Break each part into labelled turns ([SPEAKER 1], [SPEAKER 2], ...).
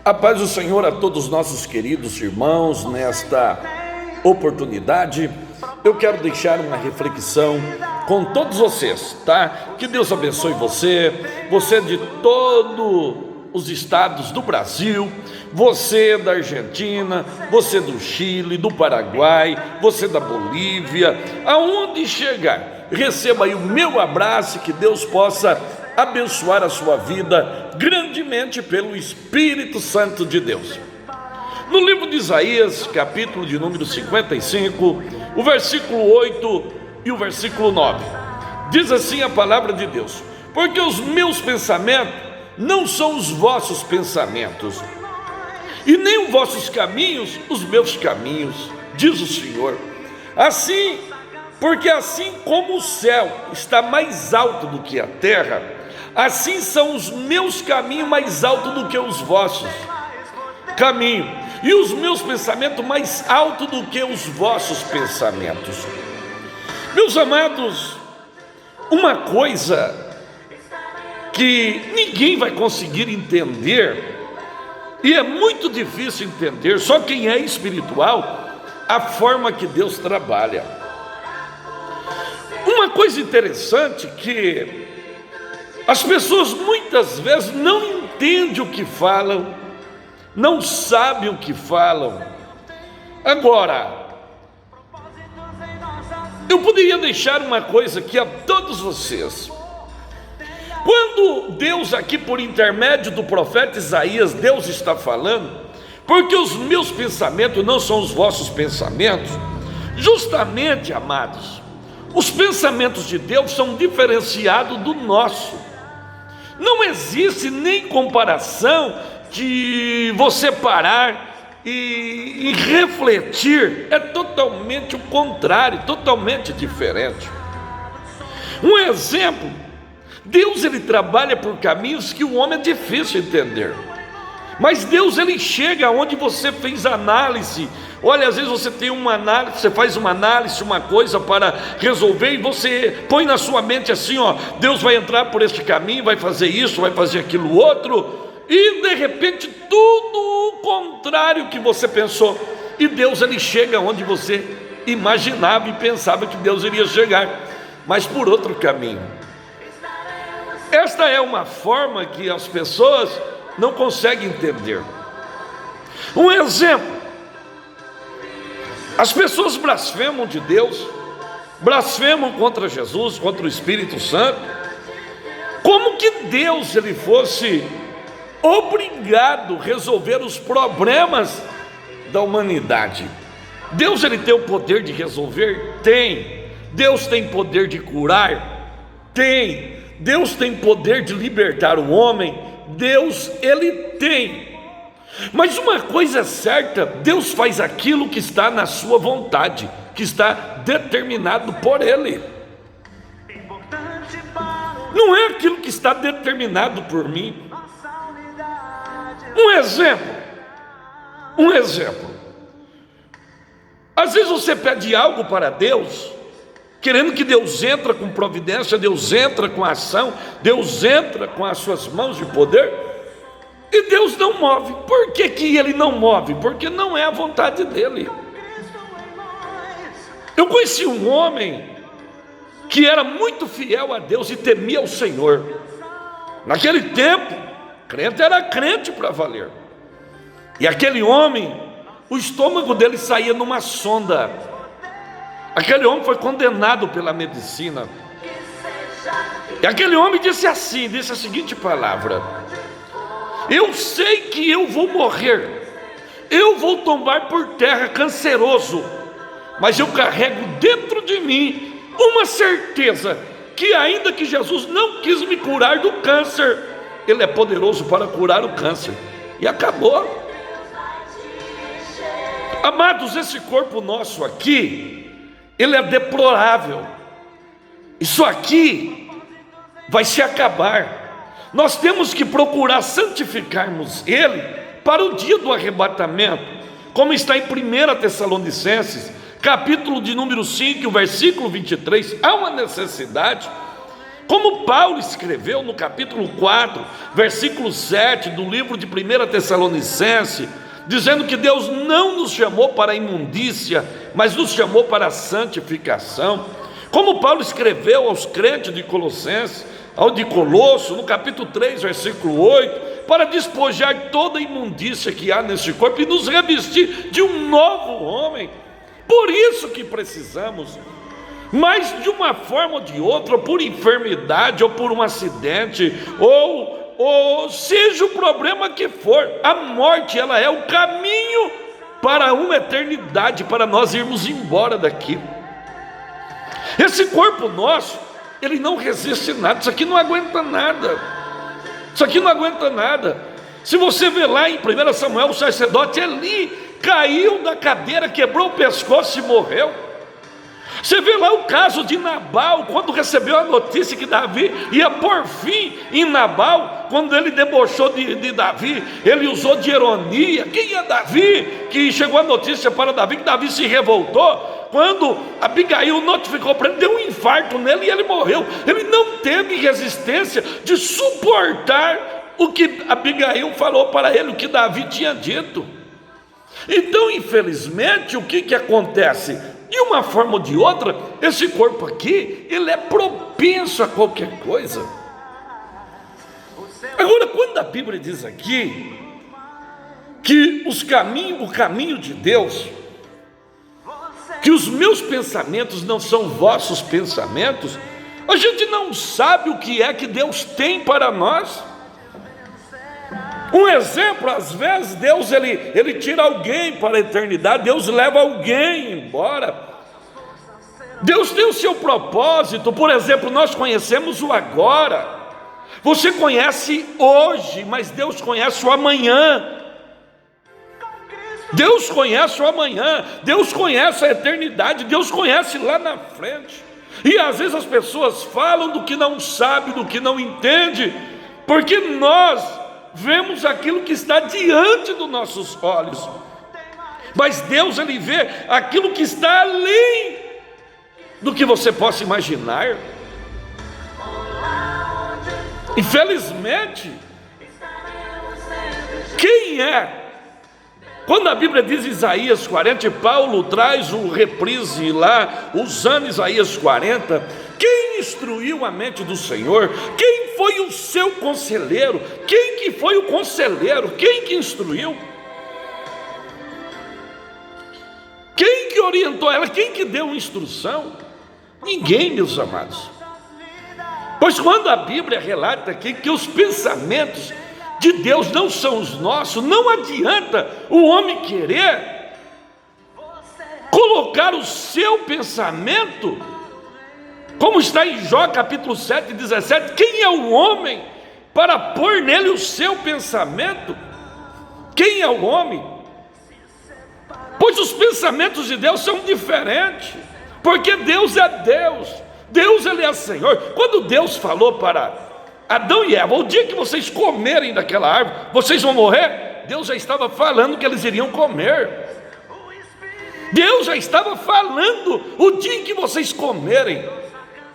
[SPEAKER 1] A paz do Senhor a todos os nossos queridos irmãos. Nesta oportunidade, eu quero deixar uma reflexão com todos vocês, tá? Que Deus abençoe você de todos os estados do Brasil, você da Argentina, você do Chile, do Paraguai, você da Bolívia, aonde chegar, receba aí o meu abraço e que Deus possa abençoar a sua vida grandemente pelo Espírito Santo de Deus. No livro de Isaías, capítulo de número 55, o versículo 8 e o versículo 9, diz assim a palavra de Deus: porque os meus pensamentos não são os vossos pensamentos, e nem os vossos caminhos os meus caminhos, diz o Senhor. Assim, porque assim como o céu está mais alto do que a terra, assim são os meus caminhos mais altos do que os vossos caminhos, e os meus pensamentos mais altos do que os vossos pensamentos. Meus amados, uma coisa que ninguém vai conseguir entender, e é muito difícil entender, só quem é espiritual, a forma que Deus trabalha. Uma coisa interessante que as pessoas muitas vezes não entendem o que falam, não sabem o que falam. Agora, eu poderia deixar uma coisa aqui a todos vocês. Quando Deus aqui por intermédio do profeta Isaías, Deus está falando, porque os meus pensamentos não são os vossos pensamentos, justamente, amados, os pensamentos de Deus são diferenciados do nosso. Não existe nem comparação de você parar e refletir, é totalmente o contrário, totalmente diferente. Um exemplo, Deus ele trabalha por caminhos que o homem é difícil entender, mas Deus ele chega onde você fez análise. Olha, às vezes você tem uma análise, você faz uma análise, uma coisa para resolver, e você põe na sua mente assim, ó, Deus vai entrar por este caminho, vai fazer isso, vai fazer aquilo outro, e de repente tudo o contrário que você pensou, e Deus ele chega onde você imaginava e pensava que Deus iria chegar, mas por outro caminho. Esta é uma forma que as pessoas não conseguem entender. Um exemplo: as pessoas blasfemam de Deus, blasfemam contra Jesus, contra o Espírito Santo, como que Deus ele fosse obrigado a resolver os problemas da humanidade. Deus ele tem o poder de resolver? Tem. Deus tem poder de curar? Tem. Deus tem poder de libertar o homem? Deus ele tem. Mas uma coisa é certa, Deus faz aquilo que está na sua vontade, que está determinado por Ele. Não é aquilo que está determinado por mim. Um exemplo. Às vezes você pede algo para Deus, querendo que Deus entre com providência, Deus entra com ação, Deus entra com as suas mãos de poder, e Deus não move. Por que que Ele não move? Porque não é a vontade dEle. Eu conheci um homem que era muito fiel a Deus e temia o Senhor. Naquele tempo, crente era crente para valer. E aquele homem, o estômago dele saía numa sonda. Aquele homem foi condenado pela medicina. E aquele homem disse a seguinte palavra: eu sei que eu vou morrer, eu vou tombar por terra canceroso, mas eu carrego dentro de mim uma certeza, que ainda que Jesus não quis me curar do câncer, Ele é poderoso para curar o câncer. E acabou. Amados, esse corpo nosso aqui, ele é deplorável. Isso aqui vai se acabar. Nós temos que procurar santificarmos ele para o dia do arrebatamento, como está em 1 Tessalonicenses, capítulo de número 5, versículo 23. Há uma necessidade Como Paulo escreveu no capítulo 4, versículo 7 do livro de 1 Tessalonicenses, dizendo que Deus não nos chamou para a imundícia, mas nos chamou para a santificação. Como Paulo escreveu aos crentes de Colossenses, ao de Colosso, no capítulo 3, versículo 8, para despojar toda a imundícia que há neste corpo e nos revestir de um novo homem. Por isso que precisamos, mas de uma forma ou de outra, por enfermidade, ou por um acidente, ou seja o problema que for, a morte, ela é o caminho para uma eternidade, para nós irmos embora daqui. Esse corpo nosso, ele não resiste nada, isso aqui não aguenta nada, isso aqui não aguenta nada. Se você ver lá em 1 Samuel, o sacerdote Eli caiu da cadeira, quebrou o pescoço e morreu. Você vê lá o caso de Nabal, quando recebeu a notícia que Davi ia por fim em Nabal, quando ele debochou de Davi, ele usou de ironia. Quem é Davi? Que chegou a notícia para Davi, que Davi se revoltou. Quando Abigail notificou para ele, deu um infarto nele e ele morreu. Ele não teve resistência de suportar o que Abigail falou para ele, o que Davi tinha dito. Então, infelizmente, o que acontece? De uma forma ou de outra, esse corpo aqui, ele é propenso a qualquer coisa. Agora, quando a Bíblia diz aqui que o caminho de Deus, que os meus pensamentos não são vossos pensamentos, a gente não sabe o que é que Deus tem para nós. Um exemplo, às vezes Deus ele tira alguém para a eternidade, Deus leva alguém embora. Deus tem o seu propósito. Por exemplo, nós conhecemos o agora. Você conhece hoje, mas Deus conhece o amanhã. Deus conhece o amanhã, Deus conhece a eternidade, Deus conhece lá na frente. E às vezes as pessoas falam do que não sabe, do que não entende, porque nós vemos aquilo que está diante dos nossos olhos, mas Deus, ele vê aquilo que está além do que você possa imaginar. Infelizmente, quem é? Quando a Bíblia diz Isaías 40, e Paulo traz o reprise lá, usando Isaías 40, quem instruiu a mente do Senhor? Quem foi o seu conselheiro? Quem que foi o conselheiro? Quem que instruiu? Quem que orientou ela? Quem que deu instrução? Ninguém, meus amados. Pois quando a Bíblia relata aqui que os pensamentos de Deus não são os nossos, não adianta o homem querer colocar o seu pensamento, como está em Jó capítulo 7, 17, quem é o homem para pôr nele o seu pensamento? Quem é o homem? Pois os pensamentos de Deus são diferentes, porque Deus é Deus, Deus ele é Senhor. Quando Deus falou para Adão e Eva, o dia que vocês comerem daquela árvore, vocês vão morrer, Deus já estava falando que eles iriam comer. Deus já estava falando, o dia em que vocês comerem,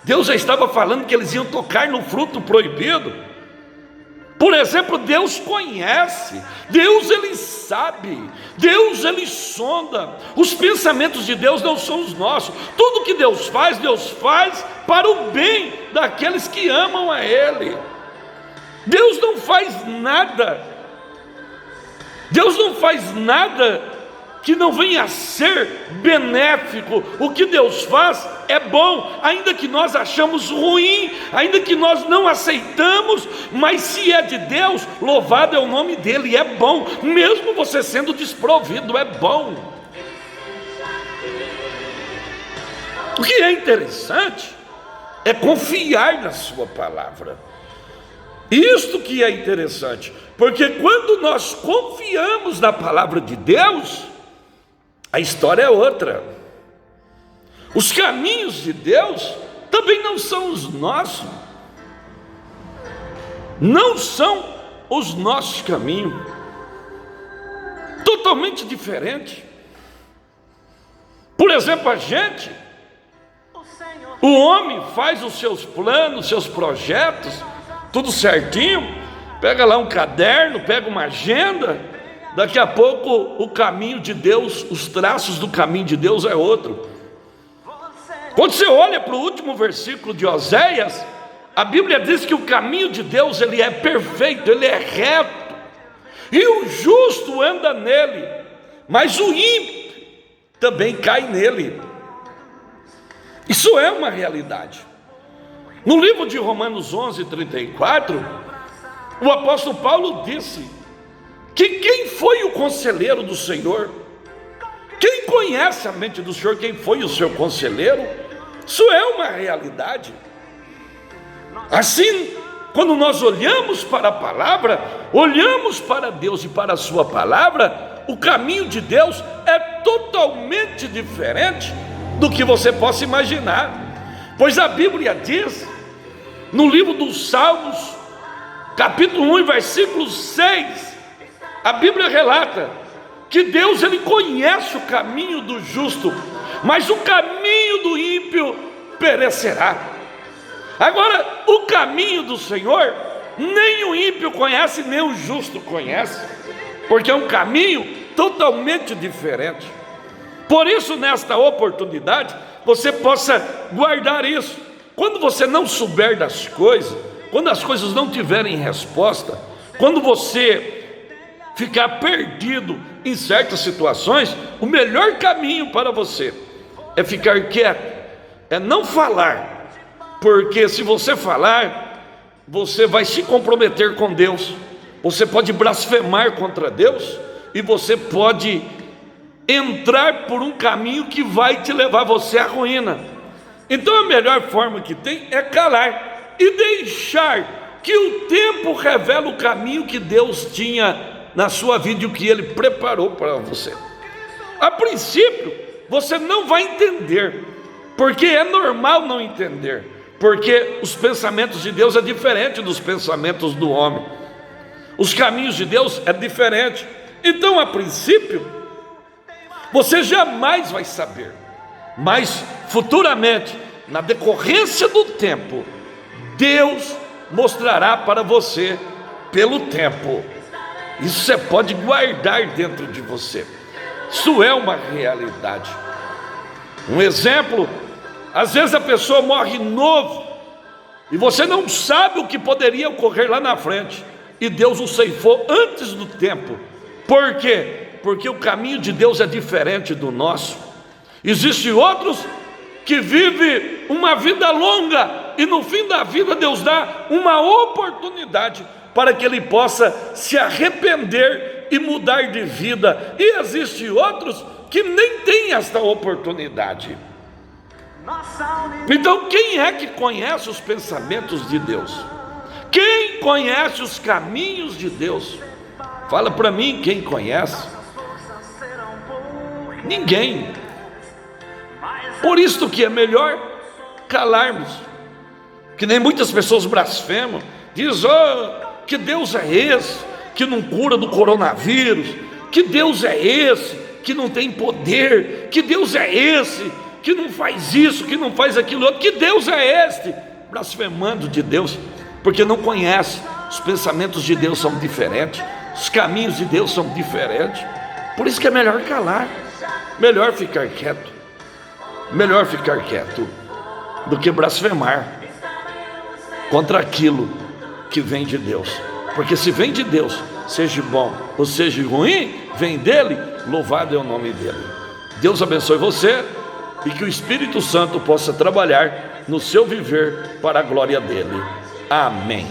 [SPEAKER 1] Deus já estava falando que eles iam tocar no fruto proibido. Por exemplo, Deus conhece, Deus ele sabe, Deus ele sonda. Os pensamentos de Deus não são os nossos. Tudo que Deus faz para o bem daqueles que amam a Ele. Deus não faz nada, Deus não faz nada que não venha a ser benéfico. O que Deus faz é bom, ainda que nós achamos ruim, ainda que nós não aceitamos, mas se é de Deus, louvado é o nome dele, é bom, mesmo você sendo desprovido, é bom. O que é interessante é confiar na sua palavra. Isto que é interessante, porque quando nós confiamos na palavra de Deus, a história é outra. Os caminhos de Deus também não são os nossos. Não são os nossos caminhos. Totalmente diferente. Por exemplo, a gente O homem faz os seus planos, seus projetos, tudo certinho, pega lá um caderno, pega uma agenda, daqui a pouco o caminho de Deus, os traços do caminho de Deus é outro. Quando você olha para o último versículo de Oséias, a Bíblia diz que o caminho de Deus, ele é perfeito, ele é reto, e o justo anda nele, mas o ímpio também cai nele. Isso é uma realidade. No livro de Romanos 11:34, o apóstolo Paulo disse que quem foi o conselheiro do Senhor, quem conhece a mente do Senhor, quem foi o seu conselheiro, isso é uma realidade. Assim, quando nós olhamos para a palavra, olhamos para Deus e para a sua palavra, o caminho de Deus é totalmente diferente do que você possa imaginar, pois a Bíblia diz, no livro dos Salmos, capítulo 1, versículo 6, a Bíblia relata que Deus, ele conhece o caminho do justo, mas o caminho do ímpio perecerá. Agora, o caminho do Senhor, nem o ímpio conhece, nem o justo conhece, porque é um caminho totalmente diferente. Por isso, nesta oportunidade, você possa guardar isso. Quando você não souber das coisas, quando as coisas não tiverem resposta, quando você ficar perdido em certas situações, o melhor caminho para você é ficar quieto, é não falar, porque se você falar, você vai se comprometer com Deus, você pode blasfemar contra Deus, e você pode entrar por um caminho que vai te levar você à ruína. Então a melhor forma que tem é calar e deixar que o tempo revele o caminho que Deus tinha na sua vida e o que Ele preparou para você. A princípio, você não vai entender, porque é normal não entender, porque os pensamentos de Deus é diferente dos pensamentos do homem. Os caminhos de Deus é diferente. Então, a princípio, você jamais vai saber, mas futuramente, na decorrência do tempo, Deus mostrará para você pelo tempo. Isso você pode guardar dentro de você. Isso é uma realidade. Um exemplo, às vezes a pessoa morre novo e você não sabe o que poderia ocorrer lá na frente, e Deus o ceifou antes do tempo. Por quê? Porque o caminho de Deus é diferente do nosso. Existem outros que vivem uma vida longa e no fim da vida Deus dá uma oportunidade para que ele possa se arrepender e mudar de vida. E existem outros que nem têm esta oportunidade. Então, quem é que conhece os pensamentos de Deus? Quem conhece os caminhos de Deus? Fala para mim, quem conhece? Ninguém. Por isso que é melhor calarmos. Que nem muitas pessoas blasfemam, diz, que Deus é esse que não cura do coronavírus, que Deus é esse que não tem poder, que Deus é esse que não faz isso, que não faz aquilo outro, que Deus é este, blasfemando de Deus, porque não conhece. Os pensamentos de Deus são diferentes, os caminhos de Deus são diferentes. Por isso que é melhor calar, melhor ficar quieto, melhor ficar quieto do que blasfemar contra aquilo que vem de Deus. Porque se vem de Deus, seja bom ou seja ruim, vem dele, louvado é o nome dele. Deus abençoe você e que o Espírito Santo possa trabalhar no seu viver para a glória dele. Amém.